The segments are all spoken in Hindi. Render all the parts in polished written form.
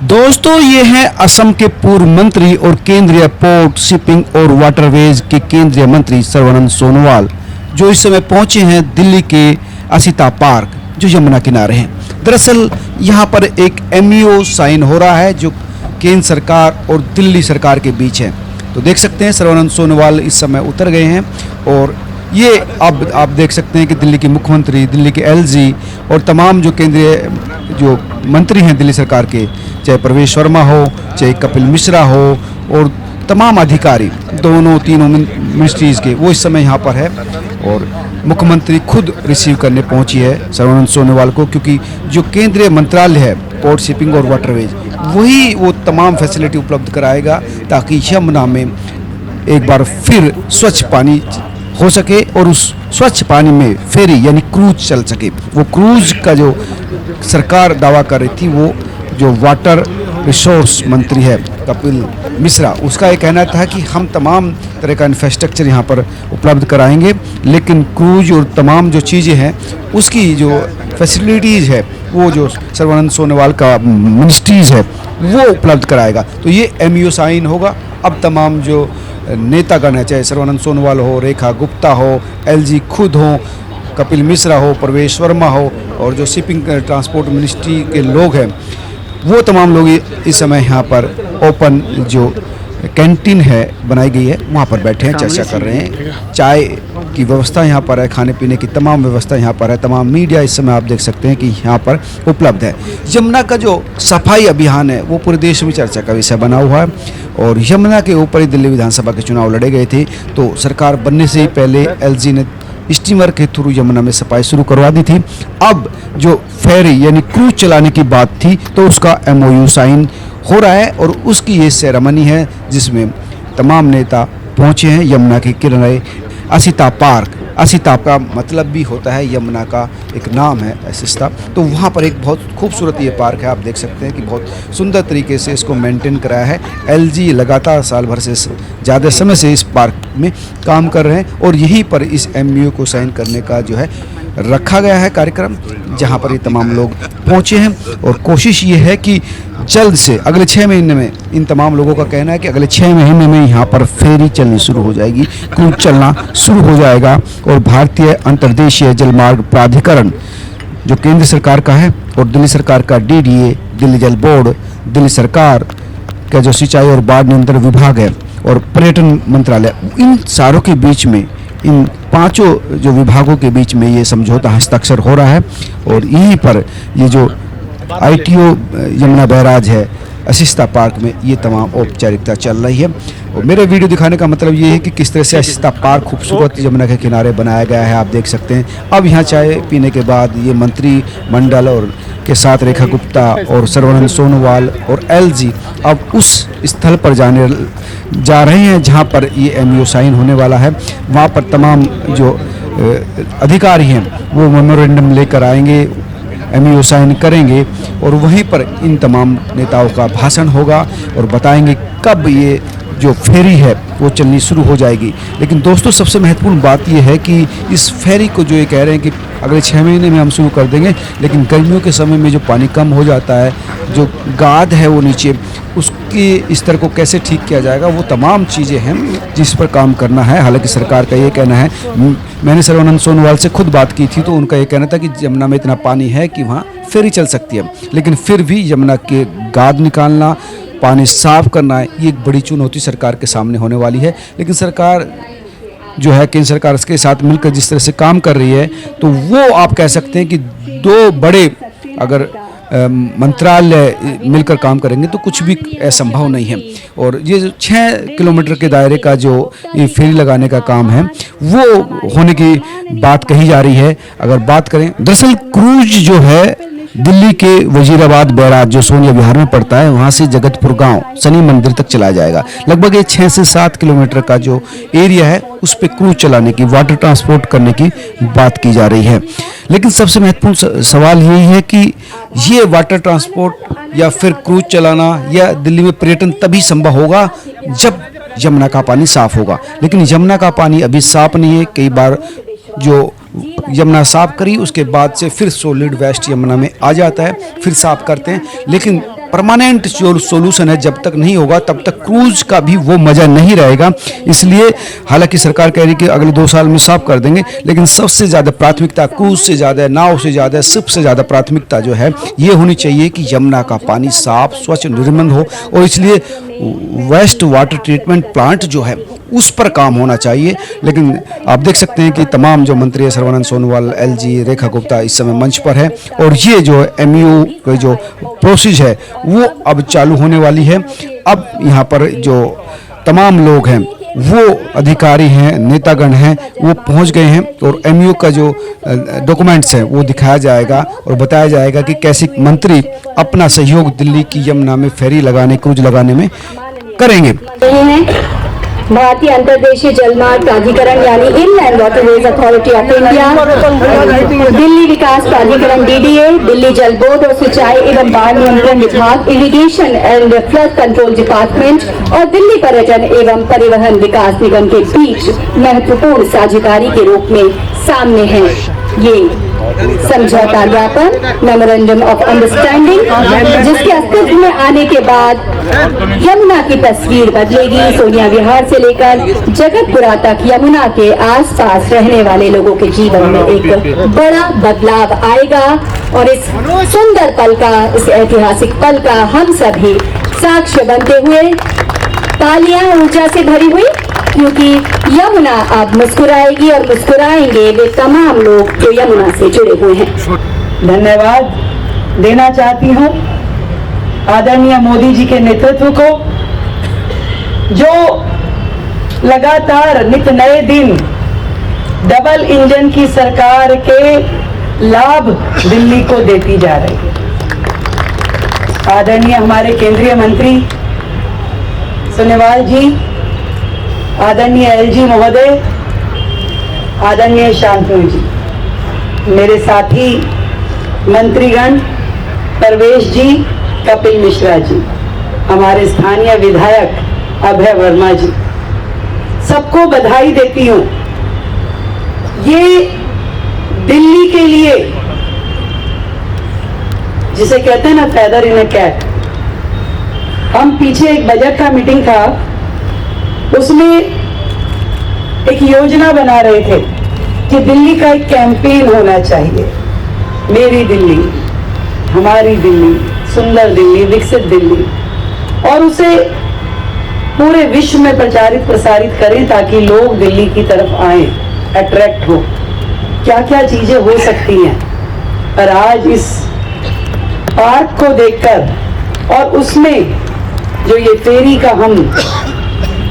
दोस्तों, ये हैं असम के पूर्व मंत्री और केंद्रीय पोर्ट, शिपिंग और वाटरवेज के केंद्रीय मंत्री सर्बानंद सोनोवाल, जो इस समय पहुंचे हैं दिल्ली के असिता पार्क, जो यमुना किनारे हैं। दरअसल यहाँ पर एक एमओयू साइन हो रहा है, जो केंद्र सरकार और दिल्ली सरकार के बीच है। तो देख सकते हैं सर्बानंद सोनोवाल इस समय उतर गए हैं और ये अब आप देख सकते हैं कि दिल्ली के मुख्यमंत्री, दिल्ली के एलजी और तमाम जो केंद्रीय जो मंत्री हैं दिल्ली सरकार के, चाहे प्रवेश वर्मा हो, चाहे कपिल मिश्रा हो, और तमाम अधिकारी दोनों तीनों मिनिस्ट्रीज़ के, वो इस समय यहाँ पर है। और मुख्यमंत्री खुद रिसीव करने पहुँची है सर्बानंद सोनोवाल को, क्योंकि जो केंद्रीय मंत्रालय है पोर्ट, शिपिंग और वाटरवेज, वही वो तमाम फैसिलिटी उपलब्ध कराएगा ताकि यमुना में एक बार फिर स्वच्छ पानी हो सके और उस स्वच्छ पानी में फेरी यानी क्रूज चल सके। वो क्रूज का जो सरकार दावा कर रही थी, वो जो वाटर रिसोर्स मंत्री है कपिल मिश्रा, उसका ये कहना था कि हम तमाम तरह का इंफ्रास्ट्रक्चर यहाँ पर उपलब्ध कराएंगे, लेकिन क्रूज और तमाम जो चीज़ें हैं उसकी जो फैसिलिटीज़ है वो जो सर्बानंद सोनोवाल का मिनिस्ट्रीज़ है वो उपलब्ध कराएगा। तो ये एमओयू साइन होगा। अब तमाम जो नेतागण है, चाहे सर्बानंद सोनोवाल हो, रेखा गुप्ता हो, एलजी खुद हो, कपिल मिश्रा हो, प्रवेश वर्मा हो, और जो शिपिंग ट्रांसपोर्ट मिनिस्ट्री के लोग हैं, वो तमाम लोग इस समय यहाँ पर ओपन जो कैंटीन है बनाई गई है वहाँ पर बैठे हैं, चर्चा कर रहे हैं। चाय की व्यवस्था यहाँ पर है, खाने पीने की तमाम व्यवस्था यहाँ पर है। तमाम मीडिया इस समय आप देख सकते हैं कि यहाँ पर उपलब्ध है। यमुना का जो सफाई अभियान है वो पूरे देश में चर्चा का विषय बना हुआ है। और यमुना के ऊपर ही दिल्ली विधानसभा के चुनाव लड़े गए थे, तो सरकार बनने से ही पहले एलजी ने स्टीमर के थ्रू यमुना में सफाई शुरू करवा दी थी। अब जो फेरी यानी क्रूज चलाने की बात थी, तो उसका एमओयू साइन हो रहा है और उसकी ये सेरेमनी है जिसमें तमाम नेता पहुंचे हैं यमुना के किनारे असिता पार्क। असिता का मतलब भी होता है यमुना का एक नाम है, असिता। तो वहाँ पर एक बहुत खूबसूरत ये पार्क है, आप देख सकते हैं कि बहुत सुंदर तरीके से इसको मेंटेन कराया है। एलजी लगातार साल भर से ज़्यादा समय से इस पार्क में काम कर रहे हैं और यहीं पर इस एमओयू को साइन करने का जो है रखा गया है कार्यक्रम, जहाँ पर ये तमाम लोग पहुँचे हैं। और कोशिश ये है कि जल्द से अगले 6 महीने में, इन तमाम लोगों का कहना है कि अगले 6 महीने में यहाँ पर फेरी चलनी शुरू हो जाएगी, क्रूज चलना शुरू हो जाएगा। और भारतीय अंतर्देशीय जलमार्ग प्राधिकरण जो केंद्र सरकार का है और दिल्ली सरकार का डीडीए, दिल्ली जल बोर्ड, दिल्ली सरकार का जो सिंचाई और बाढ़ नियंत्रण विभाग है और पर्यटन मंत्रालय, इन सारों के बीच में, इन पांचों जो विभागों के बीच में ये समझौता हस्ताक्षर हो रहा है। और यहीं पर ये जो आईटीओ यमुना बैराज है असिता पार्क में, ये तमाम औपचारिकता चल रही है। और मेरे वीडियो दिखाने का मतलब ये है कि किस तरह से असिता पार्क खूबसूरत यमुना के किनारे बनाया गया है, आप देख सकते हैं। अब यहाँ चाय पीने के बाद ये मंत्रिमंडल और के साथ रेखा गुप्ता और सर्बानंद सोनोवाल और एलजी अब उस स्थल पर जा रहे हैं जहाँ पर ये एमओयू साइन होने वाला है। वहाँ पर तमाम जो अधिकारी हैं वो मेमोरेंडम लेकर आएंगे, एमओयू साइन करेंगे और वहीं पर इन तमाम नेताओं का भाषण होगा और बताएंगे कब ये जो फेरी है वो चलनी शुरू हो जाएगी। लेकिन दोस्तों, सबसे महत्वपूर्ण बात ये है कि इस फेरी को जो ये कह रहे हैं कि अगले 6 महीने में हम शुरू कर देंगे, लेकिन गर्मियों के समय में जो पानी कम हो जाता है, जो गाद है वो नीचे, उसके स्तर को कैसे ठीक किया जाएगा, वो तमाम चीज़ें हैं जिस पर काम करना है। हालांकि सरकार का ये कहना है, मैंने सर्बानंद सोनोवाल से खुद बात की थी तो उनका ये कहना था कि यमुना में इतना पानी है कि वहाँ फेरी चल सकती है, लेकिन फिर भी यमुना के गाद निकालना, पानी साफ करना है, ये एक बड़ी चुनौती सरकार के सामने होने वाली है। लेकिन सरकार जो है, केंद्र सरकार इसके साथ मिलकर जिस तरह से काम कर रही है, तो वो आप कह सकते हैं कि 2 बड़े अगर मंत्रालय मिलकर काम करेंगे तो कुछ भी असंभव नहीं है। और ये 6 किलोमीटर के दायरे का जो ये फेरी लगाने का काम है वो होने की बात कही जा रही है। अगर बात करें, दरअसल क्रूज जो है दिल्ली के वजीराबाद बैराज जो सोनिया विहार में पड़ता है, वहाँ से जगतपुर गांव शनि मंदिर तक चला जाएगा। लगभग ये 6 से 7 किलोमीटर का जो एरिया है उस पे क्रूज चलाने की, वाटर ट्रांसपोर्ट करने की बात की जा रही है। लेकिन सबसे महत्वपूर्ण सवाल यही है कि ये वाटर ट्रांसपोर्ट या फिर क्रूज चलाना या दिल्ली में पर्यटन तभी संभव होगा जब यमुना का पानी साफ होगा। लेकिन यमुना का पानी अभी साफ नहीं है। कई बार जो यमुना साफ करी उसके बाद से फिर सॉलिड वेस्ट यमुना में आ जाता है, फिर साफ करते हैं। लेकिन परमानेंट जो सोल्यूशन है जब तक नहीं होगा तब तक क्रूज का भी वो मज़ा नहीं रहेगा। इसलिए हालांकि सरकार कह रही कि अगले 2 साल में साफ कर देंगे, लेकिन सबसे ज़्यादा प्राथमिकता क्रूज से ज़्यादा, नाव से ज़्यादा, शिप से ज़्यादा प्राथमिकता जो है ये होनी चाहिए कि यमुना का पानी साफ, स्वच्छ, निर्मल हो। और इसलिए वेस्ट वाटर ट्रीटमेंट प्लांट जो है उस पर काम होना चाहिए। लेकिन आप देख सकते हैं कि तमाम जो मंत्री है, सर्बानंद सोनोवाल, एलजी, रेखा गुप्ता इस समय मंच पर है और ये जो एमयू की जो प्रोसेस है वो अब चालू होने वाली है। अब यहाँ पर जो तमाम लोग हैं, वो अधिकारी हैं, नेतागण हैं, वो पहुंच गए हैं और एमयू का जो डॉक्यूमेंट्स हैं वो दिखाया जाएगा और बताया जाएगा कि कैसे मंत्री अपना सहयोग दिल्ली की यमुना में फेरी लगाने, क्रूज लगाने में करेंगे। भारतीय अंतर्देशीय जलमार्ग प्राधिकरण यानी inland waterways authority of India, Delhi विकास प्राधिकरण DDA, दिल्ली जल बोर्ड और सिंचाई एवं बाढ़ नियंत्रण विभाग, irrigation and flood control department और दिल्ली पर्यटन एवं परिवहन विकास निगम के बीच महत्वपूर्ण साझेदारी के रूप में सामने है ये समझौता ज्ञापन, मेमोरेंडम ऑफ अंडरस्टैंडिंग, जिसके अस्तित्व में आने के बाद यमुना की तस्वीर बदलेगी। सोनिया विहार से लेकर जगतपुरा तक यमुना के आसपास रहने वाले लोगों के जीवन में एक बड़ा बदलाव आएगा और इस सुंदर पल का, इस ऐतिहासिक पल का हम सभी साक्ष्य बनते हुए तालियां ऊर्जा से भरी हुई, क्योंकि यमुना अब मुस्कुराएगी और मुस्कुराएंगे वे तमाम लोग जो यमुना से जुड़े हुए हैं। धन्यवाद देना चाहती हूँ आदरणीय मोदी जी के नेतृत्व को, जो लगातार नित नए दिन डबल इंजन की सरकार के लाभ दिल्ली को देती जा रही है। आदरणीय हमारे केंद्रीय मंत्री सोनोवाल जी, आदरणीय एलजी महोदय, आदरणीय शांतनु जी, मेरे साथी मंत्रीगण परवेश जी, कपिल मिश्रा जी, हमारे स्थानीय विधायक अभय वर्मा जी, सबको बधाई देती हूँ। ये दिल्ली के लिए, जिसे कहते हैं ना फेदर इन अ कैप, हम पीछे एक बजट का मीटिंग था, उसमें एक योजना बना रहे थे कि दिल्ली का एक कैंपेन होना चाहिए, मेरी दिल्ली, हमारी दिल्ली, सुंदर दिल्ली, विकसित दिल्ली, और उसे पूरे विश्व में प्रचारित प्रसारित करें ताकि लोग दिल्ली की तरफ आए, अट्रैक्ट हो। क्या क्या चीजें हो सकती हैं, और आज इस पार्क को देखकर और उसमें जो ये फेरी का हम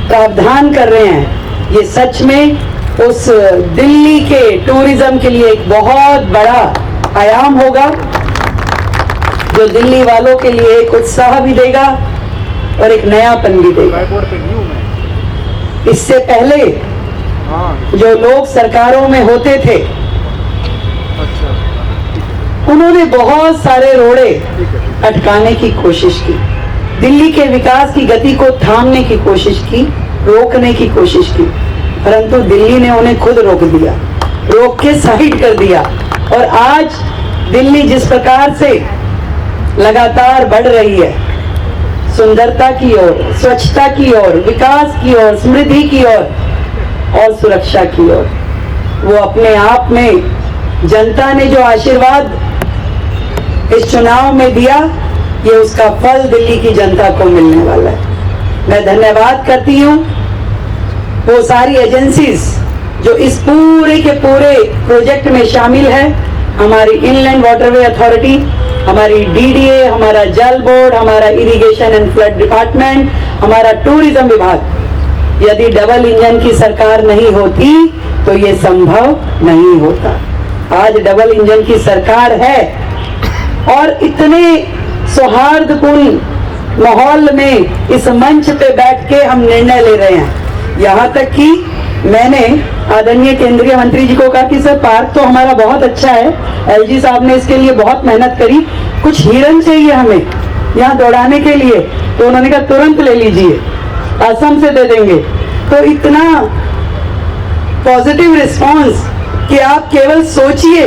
प्रावधान कर रहे हैं, ये सच में उस दिल्ली के टूरिज्म के लिए एक बहुत बड़ा आयाम होगा, जो दिल्ली वालों के लिए एक उत्साह भी देगा और एक नयापन भी देगा। इससे पहले जो लोग सरकारों में होते थे, उन्होंने बहुत सारे रोड़े अटकाने की कोशिश की, दिल्ली के विकास की गति को थामने की कोशिश की, रोकने की कोशिश की, परंतु दिल्ली ने उन्हें खुद रोक दिया, रोक के साइड कर दिया। और आज दिल्ली जिस प्रकार से लगातार बढ़ रही है, सुंदरता की ओर, स्वच्छता की ओर, विकास की ओर, समृद्धि की ओर और सुरक्षा की ओर, वो अपने आप में जनता ने जो आशीर्वाद इस चुनाव में दिया, ये उसका फल दिल्ली की जनता को मिलने वाला है। मैं धन्यवाद करती हूँ वो सारी एजेंसीज जो इस पूरे के पूरे प्रोजेक्ट में शामिल है, हमारी इनलैंड वाटरवे अथॉरिटी, हमारी DDA, हमारा जल बोर्ड, हमारा इरिगेशन एंड फ्लड डिपार्टमेंट, हमारा टूरिज्म विभाग। यदि डबल इंजन की सरकार नहीं होती तो ये संभव नहीं होता। आज डबल इंजन की सरकार है और इतने सौहार्दपूर्ण माहौल में इस मंच पे बैठ के हम निर्णय ले रहे हैं। यहाँ तक कि मैंने आदरणीय केंद्रीय मंत्री जी को कहा कि सर पार्क तो हमारा बहुत अच्छा है, LG साहब ने इसके लिए बहुत मेहनत करी, कुछ हिरन चाहिए हमें यहाँ दौड़ाने के लिए, तो उन्होंने कहा तुरंत ले लीजिए, असम से दे देंगे। तो इतना पॉजिटिव रिस्पांस कि आप केवल सोचिए,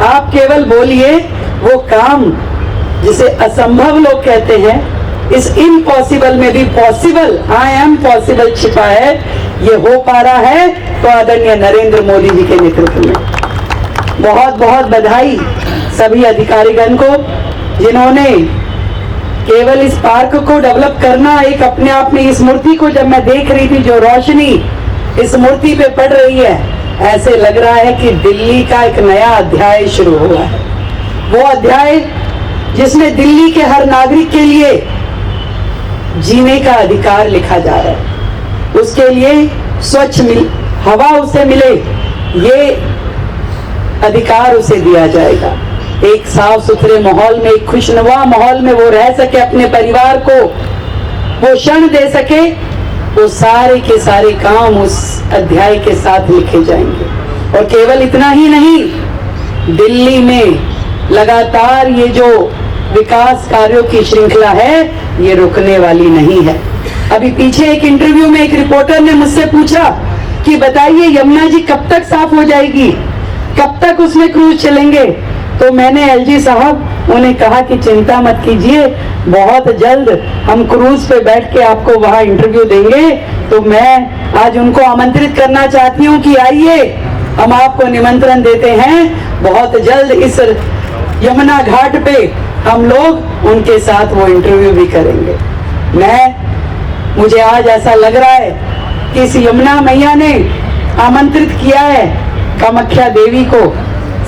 आप केवल बोलिए, वो काम जिसे असंभव लोग कहते हैं, इस इम्पॉसिबल में भी पॉसिबल, आई एम पॉसिबल छिपा है, ये हो पा रहा है तो आदरणीय नरेंद्र मोदी जी के नेतृत्व में। बहुत बहुत बधाई सभी अधिकारीगण को, जिन्होंने केवल इस पार्क को डेवलप करना एक अपने आप में, इस मूर्ति को जब मैं देख रही थी, जो रोशनी इस मूर्ति पे पड़ रही है, ऐसे लग रहा है कि दिल्ली का एक नया अध्याय शुरू हुआ है। वो अध्याय जिसमें दिल्ली के हर नागरिक के लिए जीने का अधिकार लिखा जा रहा है, उसके लिए स्वच्छ हवा उसे मिले, ये अधिकार उसे दिया जाएगा। एक साफ सुथरे माहौल में, एक खुशनुमा माहौल में वो रह सके, अपने परिवार को पोषण दे सके, वो सारे के सारे काम उस अध्याय के साथ लिखे जाएंगे। और केवल इतना ही नहीं, दिल्ली में लगातार ये जो विकास कार्यों की श्रृंखला है, ये रुकने वाली नहीं है। अभी पीछे एक इंटरव्यू में एक रिपोर्टर ने मुझसे पूछा कि बताइए यमुना जी कब तक साफ हो जाएगी, कब तक उसमें क्रूज चलेंगे? तो मैंने एलजी साहब उन्हें कहा कि चिंता मत कीजिए, बहुत जल्द हम क्रूज पे बैठ के आपको वहां इंटरव्यू देंगे। तो मैं आज उनको आमंत्रित करना चाहती हूँ कि आइए, हम आपको निमंत्रण देते हैं, बहुत जल्द इस यमुना घाट पे हम लोग उनके साथ वो इंटरव्यू भी करेंगे। मुझे आज ऐसा लग रहा है कि इस यमुना मैया ने आमंत्रित किया है कामाख्या देवी को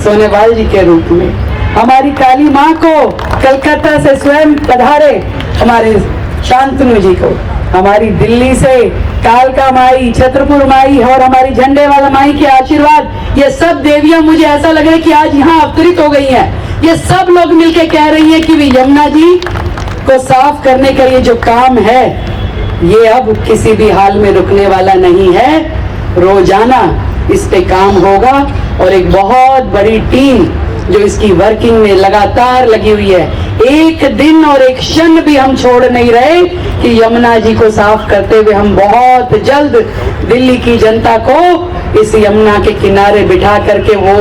सोनेवाल जी के रूप में, हमारी काली माँ को कलकत्ता से स्वयं पधारे हमारे शांतनु जी को, हमारी दिल्ली से कालका माई, छत्रपुर माई और हमारी झंडे वाला माई के आशीर्वाद, ये सब देवियां मुझे ऐसा लग रहा है कि आज यहाँ अवतरित हो गई हैं। ये सब लोग मिलके कह रही हैं कि वे यमुना जी को साफ करने का ये जो काम है, ये अब किसी भी हाल में रुकने वाला नहीं है। रोजाना इस पे काम होगा और एक बहुत बड़ी टीम जो इसकी वर्किंग में लगातार लगी हुई है। एक दिन और एक क्षण भी हम छोड़ नहीं रहे कि यमुना जी को साफ करते हुए हम बहुत जल्द दिल्ली की जनता को इस यमुना के किनारे बिठा करके वो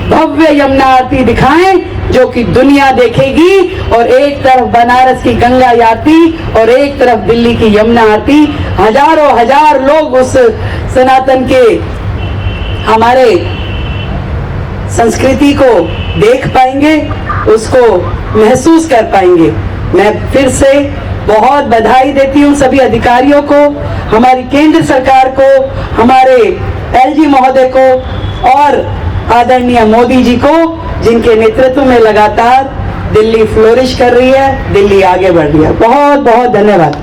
भव्य यमुना आरती दिखाएं जो कि दुनिया देखेगी। और एक तरफ बनारस की गंगा आरती और एक तरफ दिल्ली की यमुना आरती, हजारों हजार लोग उस सनातन के हमारे संस्कृति को देख पाएंगे, उसको महसूस कर पाएंगे। मैं फिर से बहुत बधाई देती हूँ सभी अधिकारियों को, हमारी केंद्र सरकार को, हमारे एलजी महोदय को और आदरणीय मोदी जी को, जिनके नेतृत्व में लगातार दिल्ली फ्लोरिश कर रही है, दिल्ली आगे बढ़ रही है। बहुत बहुत धन्यवाद।